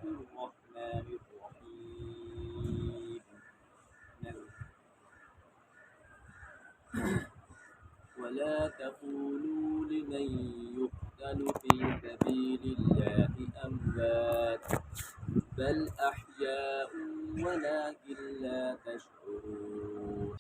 الرحمن الرحيم. ولا تقولوا لمن يقتل في سبيل الله أموات بل أحياء ولكن لا تشعرون.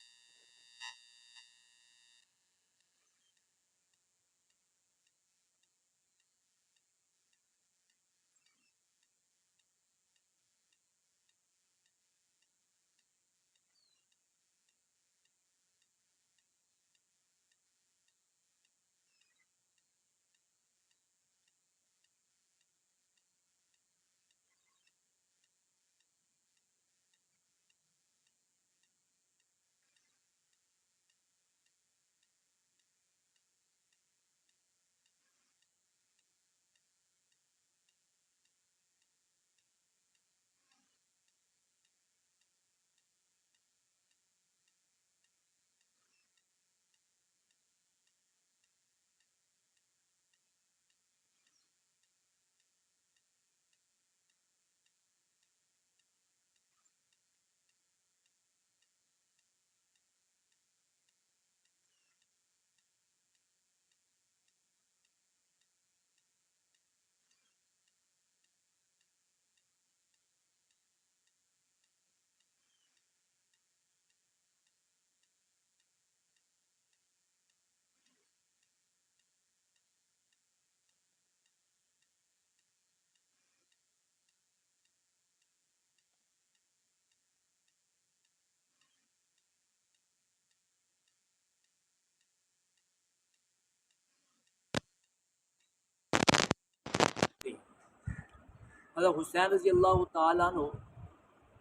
حضرت حسین رضی اللہ تعالیٰ عنہ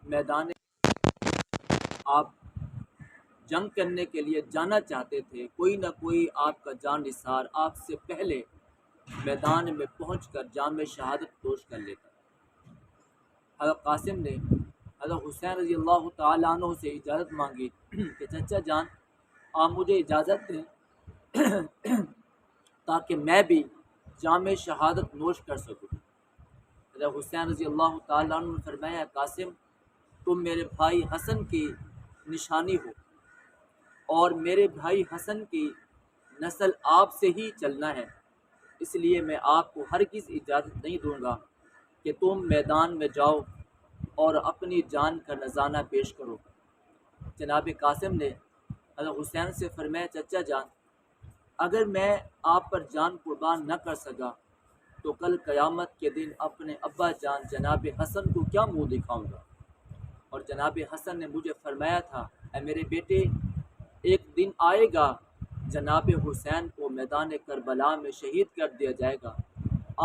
میدان آپ جنگ کرنے کے لیے جانا چاہتے تھے. کوئی نہ کوئی آپ کا جان نثار آپ سے پہلے میدان میں پہنچ کر جام شہادت نوش کر لیتا. حضرت قاسم نے حضرت حسین رضی اللہ تعالیٰ عنہ سے اجازت مانگی کہ چچا جان آپ مجھے اجازت دیں تاکہ میں بھی جام شہادت نوش کر سکوں. حضرت حسین رضی اللہ تعالیٰ عنہ نے فرمایا قاسم تم میرے بھائی حسن کی نشانی ہو اور میرے بھائی حسن کی نسل آپ سے ہی چلنا ہے، اس لیے میں آپ کو ہرگز اجازت نہیں دوں گا کہ تم میدان میں جاؤ اور اپنی جان کا نذرانہ پیش کرو. جناب قاسم نے حضرت حسین سے فرمایا چچا جان اگر میں آپ پر جان قربان نہ کر سکا تو کل قیامت کے دن اپنے ابا جان جناب حسن کو کیا منہ دکھاؤں گا. اور جناب حسن نے مجھے فرمایا تھا اے میرے بیٹے ایک دن آئے گا جناب حسین کو میدان کربلا میں شہید کر دیا جائے گا،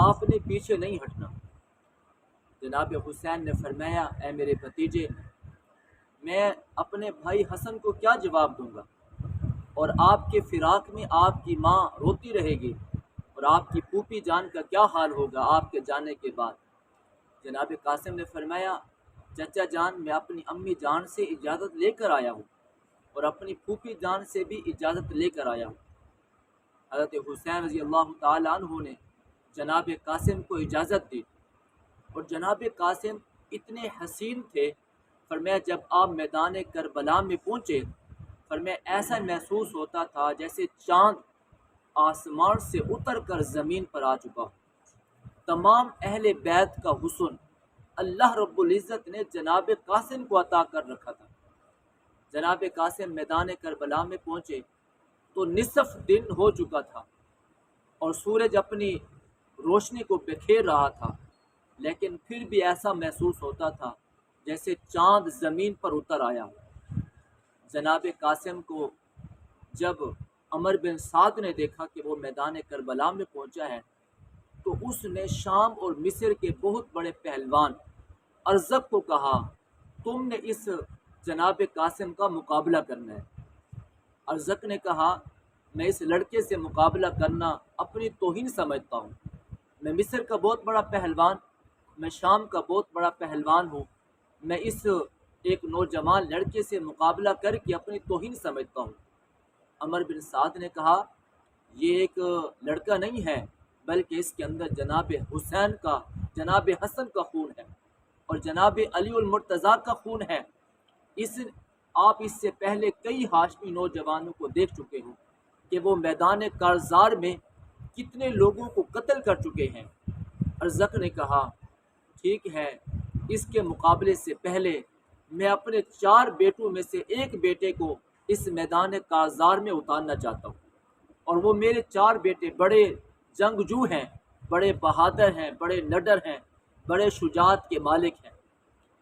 آپ نے پیچھے نہیں ہٹنا. جناب حسین نے فرمایا اے میرے بھتیجے میں اپنے بھائی حسن کو کیا جواب دوں گا، اور آپ کے فراق میں آپ کی ماں روتی رہے گی، اور آپ کی پھوپھی جان کا کیا حال ہوگا آپ کے جانے کے بعد. جناب قاسم نے فرمایا چچا جان میں اپنی امی جان سے اجازت لے کر آیا ہوں اور اپنی پھوپھی جان سے بھی اجازت لے کر آیا ہوں. حضرت حسین رضی اللہ تعالیٰ عنہ نے جناب قاسم کو اجازت دی اور جناب قاسم اتنے حسین تھے. فرمایا جب آپ میدان کربلا میں پہنچے فرمایا ایسا محسوس ہوتا تھا جیسے چاند آسمان سے اتر کر زمین پر آ چکا ہو. تمام اہل بیت کا حسن اللہ رب العزت نے جناب قاسم کو عطا کر رکھا تھا. جناب قاسم میدان کربلا میں پہنچے تو نصف دن ہو چکا تھا اور سورج اپنی روشنی کو بکھیر رہا تھا، لیکن پھر بھی ایسا محسوس ہوتا تھا جیسے چاند زمین پر اتر آیا ہو. جناب قاسم کو جب عمر بن سعد نے دیکھا کہ وہ میدان کربلا میں پہنچا ہے تو اس نے شام اور مصر کے بہت بڑے پہلوان ارزق کو کہا تم نے اس جناب قاسم کا مقابلہ کرنا ہے. ارزق نے کہا میں اس لڑکے سے مقابلہ کرنا اپنی توہین سمجھتا ہوں. میں مصر کا بہت بڑا پہلوان، میں شام کا بہت بڑا پہلوان ہوں، میں اس ایک نوجوان لڑکے سے مقابلہ کر کے اپنی توہین سمجھتا ہوں. عمر بن سعد نے کہا یہ ایک لڑکا نہیں ہے بلکہ اس کے اندر جناب حسین کا جناب حسن کا خون ہے. اور جناب علی المرتضیٰ کا خون ہے۔ آپ اس سے پہلے کئی ہاشمی نوجوانوں کو دیکھ چکے ہوں کہ وہ میدان کارزار میں کتنے لوگوں کو قتل کر چکے ہیں۔ ارزق نے کہا ٹھیک ہے، اس کے مقابلے سے پہلے میں اپنے 4 بیٹوں میں سے ایک بیٹے کو اس میدان کارزار میں اتارنا چاہتا ہوں، اور وہ میرے 4 بیٹے بڑے جنگجو ہیں، بڑے بہادر ہیں، بڑے نڈر ہیں، بڑے شجاعت کے مالک ہیں۔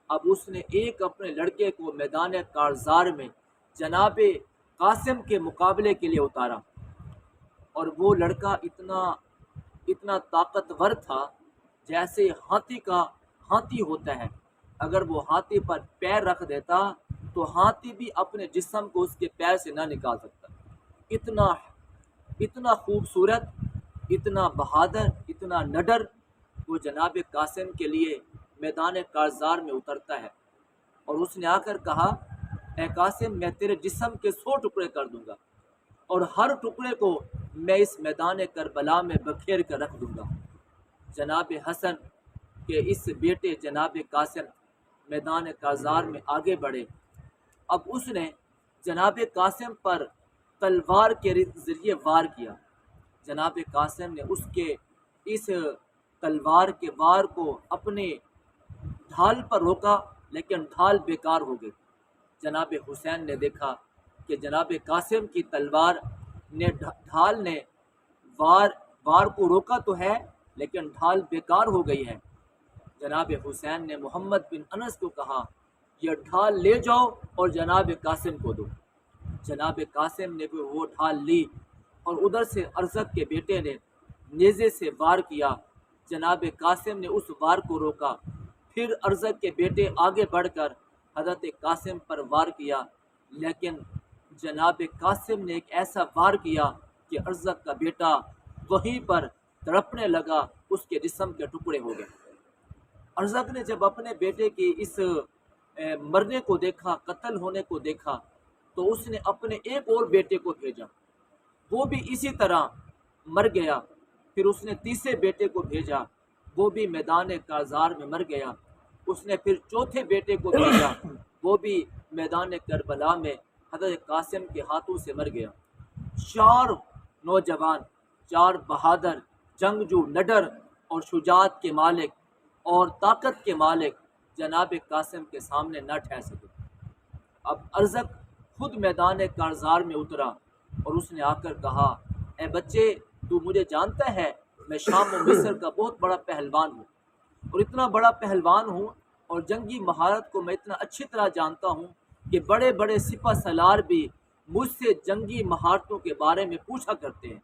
اب اس نے ایک اپنے لڑکے کو میدان کارزار میں جناب قاسم کے مقابلے کے لیے اتارا، اور وہ لڑکا اتنا طاقتور تھا جیسے ہاتھی ہوتا ہے، اگر وہ ہاتھی پر پیر رکھ دیتا تو ہاتھی بھی اپنے جسم کو اس کے پیر سے نہ نکال سکتا۔ اتنا خوبصورت، اتنا بہادر، اتنا نڈر وہ جناب قاسم کے لیے میدان کارزار میں اترتا ہے، اور اس نے آ کر کہا اے قاسم، میں تیرے جسم کے 100 ٹکڑے کر دوں گا، اور ہر ٹکڑے کو میں اس میدان کربلا میں بکھیر کر رکھ دوں گا۔ جناب حسن کے اس بیٹے جناب قاسم میدان کارزار میں آگے بڑھے۔ اب اس نے جناب قاسم پر تلوار کے ذریعے وار کیا۔ جناب قاسم نے اس کے اس تلوار کے وار کو اپنے ڈھال پر روکا، لیکن ڈھال بیکار ہو گئی۔ جناب حسین نے دیکھا کہ جناب قاسم کی تلوار نے ڈھال نے وار کو روکا تو ہے، لیکن ڈھال بیکار ہو گئی ہے۔ جناب حسین نے محمد بن انس کو کہا یہ ڈھال لے جاؤ اور جناب قاسم کو دو۔ جناب قاسم نے وہ ڈھال لی، اور ادھر سے ارزق کے بیٹے نے نیزے سے وار کیا۔ جناب قاسم نے اس وار کو روکا، پھر ارزق کے بیٹے آگے بڑھ کر حضرت قاسم پر وار کیا، لیکن جناب قاسم نے ایک ایسا وار کیا کہ ارزق کا بیٹا وہیں پر تڑپنے لگا، اس کے جسم کے ٹکڑے ہو گئے۔ ارزق نے جب اپنے بیٹے کی اس مرنے کو دیکھا، قتل ہونے کو دیکھا، تو اس نے اپنے ایک اور بیٹے کو بھیجا، وہ بھی اسی طرح مر گیا۔ پھر اس نے تیسرے بیٹے کو بھیجا، وہ بھی میدان کارزار میں مر گیا۔ اس نے پھر چوتھے بیٹے کو بھیجا، وہ بھی میدان کربلا میں حضرت قاسم کے ہاتھوں سے مر گیا۔ 4 نوجوان، 4 بہادر، جنگجو، نڈر اور شجاعت کے مالک اور طاقت کے مالک جناب قاسم کے سامنے نہ ٹھہر سکے۔ اب ارزق خود میدان کارزار میں اترا، اور اس نے آ کر کہا اے بچے، تو مجھے جانتا ہے میں شام و مصر کا بہت بڑا پہلوان ہوں، اور اتنا بڑا پہلوان ہوں اور جنگی مہارت کو میں اتنا اچھی طرح جانتا ہوں کہ بڑے بڑے سپہ سالار بھی مجھ سے جنگی مہارتوں کے بارے میں پوچھا کرتے ہیں،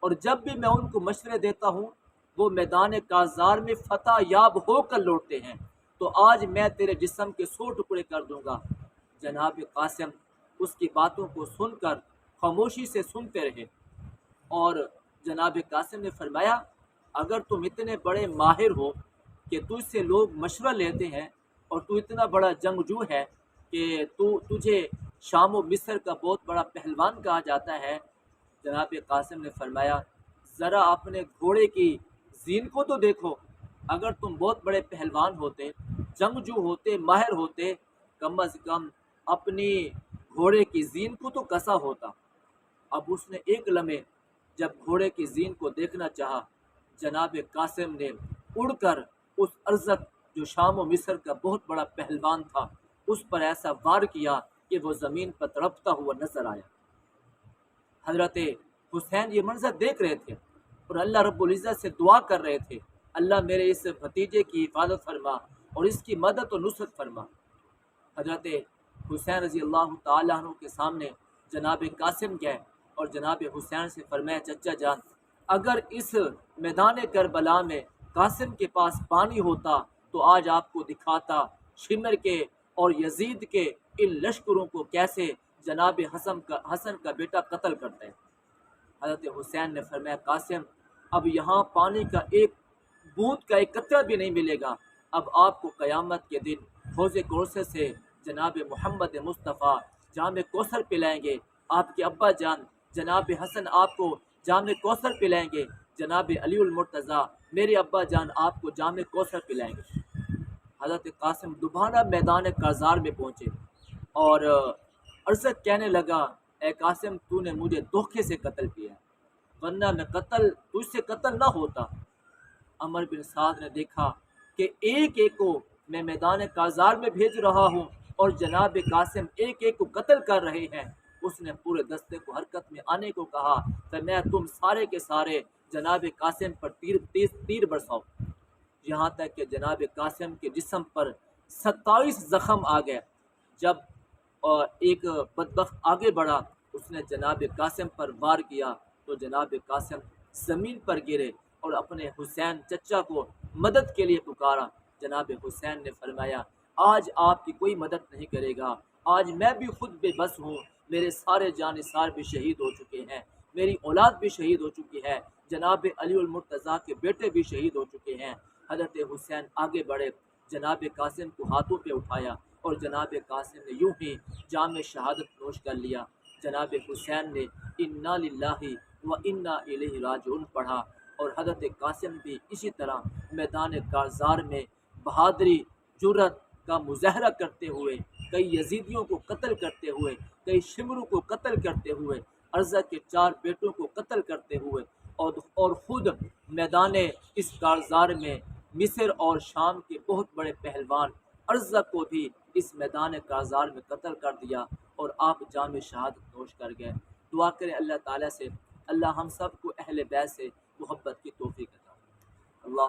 اور جب بھی میں ان کو مشورے دیتا ہوں وہ میدان کارزار میں فتح یاب ہو کر لوٹتے ہیں۔ تو آج میں تیرے جسم کے 100 ٹکڑے کر دوں گا۔ جناب قاسم اس کی باتوں کو سن کر خاموشی سے سنتے رہے، اور جناب قاسم نے فرمایا اگر تم اتنے بڑے ماہر ہو کہ تجھ سے لوگ مشورہ لیتے ہیں، اور تو اتنا بڑا جنگجو ہے کہ تجھے شام و مصر کا بہت بڑا پہلوان کہا جاتا ہے، جناب قاسم نے فرمایا ذرا اپنے گھوڑے کی زین کو تو دیکھو، اگر تم بہت بڑے پہلوان ہوتے، جنگجو ہوتے، ماہر ہوتے، کم از کم اپنی گھوڑے کی زین کو تو کسا ہوتا۔ اب اس نے ایک لمحے جب گھوڑے کی زین کو دیکھنا چاہا، جناب قاسم نے اڑ کر اس ارزق جو شام و مصر کا بہت بڑا پہلوان تھا اس پر ایسا وار کیا کہ وہ زمین پر تڑپتا ہوا نظر آیا۔ حضرت حسین یہ منظر دیکھ رہے تھے اور اللہ رب العزت سے دعا کر رہے تھے اللہ میرے اس بھتیجے کی حفاظت فرما اور اس کی مدد و نصرت فرما۔ حضرت حسین رضی اللہ تعالیٰ عنہ کے سامنے جناب قاسم گئے اور جناب حسین سے فرمایا چچا جان، اگر اس میدان کربلا میں قاسم کے پاس پانی ہوتا تو آج آپ کو دکھاتا شمر کے اور یزید کے ان لشکروں کو کیسے جناب حسن کا بیٹا قتل کرتا ہے۔ حضرت حسین نے فرمایا قاسم، اب یہاں پانی کا ایک بوند کا ایک قطرہ بھی نہیں ملے گا، اب آپ کو قیامت کے دن حوض کوثر سے جناب محمد مصطفیٰ جام کوثر پلائیں گے، آپ کے ابا جان جناب حسن آپ کو جام کوثر پلائیں گے، جناب علی المرتضیٰ میرے ابا جان آپ کو جام کوثر پلائیں گے۔ حضرت قاسم دوبارہ میدان کارزار میں پہنچے اور ارزق کہنے لگا اے قاسم تو نے مجھے دھوکے سے قتل کیا، ورنہ میں تجھ سے قتل نہ ہوتا۔ عمر بن سعد نے دیکھا کہ ایک ایک کو میں میدان کارزار میں بھیج رہا ہوں اور جناب قاسم ایک ایک کو قتل کر رہے ہیں۔ اس نے پورے دستے کو حرکت میں آنے کو کہا کہ میں تم سارے کے سارے جناب قاسم پر تیر برساؤ، یہاں تک کہ جناب قاسم کے جسم پر 27 زخم آ گئے۔ جب ایک بدبخت آگے بڑھا، اس نے جناب قاسم پر وار کیا تو جناب قاسم زمین پر گرے اور اپنے حسین چچا کو مدد کے لیے پکارا۔ جناب حسین نے فرمایا آج آپ کی کوئی مدد نہیں کرے گا، آج میں بھی خود بے بس ہوں، میرے سارے جانثار بھی شہید ہو چکے ہیں، میری اولاد بھی شہید ہو چکی ہے، جناب علی المرتضیٰ کے بیٹے بھی شہید ہو چکے ہیں۔ حضرت حسین آگے بڑھے، جناب قاسم کو ہاتھوں پہ اٹھایا اور جناب قاسم نے یوں ہی جام شہادت نوش کر لیا۔ جناب حسین نے انا للہ و انا الیہ راجعون پڑھا اور حضرت قاسم بھی اسی طرح میدان کارزار میں بہادری جرت کا مظاہرہ کرتے ہوئے، کئی یزیدیوں کو قتل کرتے ہوئے، کئی شمروں کو قتل کرتے ہوئے، ارزا کے 4 بیٹوں کو قتل کرتے ہوئے اور خود میدان اس کارزار میں مصر اور شام کے بہت بڑے پہلوان ارزا کو بھی اس میدان کارزار میں قتل کر دیا اور آپ جام شہادت نوش کر گئے۔ دعا کریں اللہ تعالیٰ سے اللہ ہم سب کو اہل بیت سے محبت کی توفیق عطا فرمائے۔ اللہ